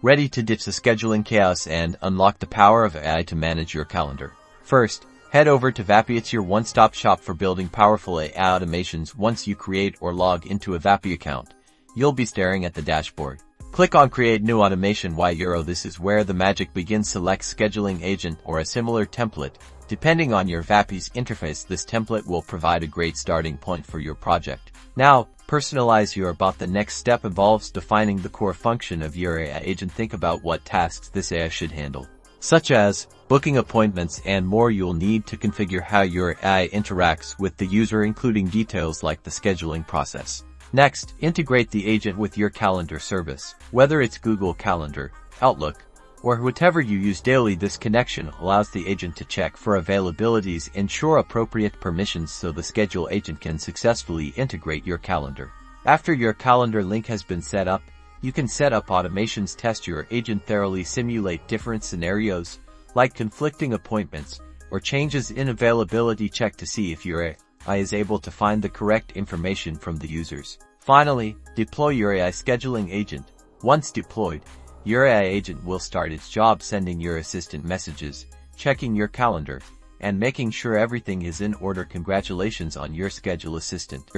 ready to ditch the scheduling chaos and unlock the power of AI to manage your calendar. First, head over to Vapi. It's your one-stop shop for building powerful AI automations. Once you create or log into a Vapi account, you'll be staring at the dashboard. Click on Create New Automation. This is where the magic begins. Select Scheduling Agent or a similar template. Depending on your Vapi's interface, this template will provide a great starting point for your project. Now, personalize your bot. The next step involves defining the core function of your AI agent. Think about what tasks this AI should handle, such as booking appointments and more. You'll need to configure how your AI interacts with the user, including details like the scheduling process. Next, integrate the agent with your calendar service, whether it's Google Calendar, Outlook, or whatever you use daily. This connection allows the agent to check for availabilities, ensure appropriate permissions so the schedule agent can successfully integrate your calendar. After your calendar link has been set up, you can set up automations. Test your agent thoroughly, simulate different scenarios, like conflicting appointments or changes in availability. Check to see if your AI is able to find the correct information from the users. Finally, deploy your AI scheduling agent. Once deployed, your AI agent will start its job sending your assistant messages, checking your calendar, and making sure everything is in order. Congratulations on your schedule assistant.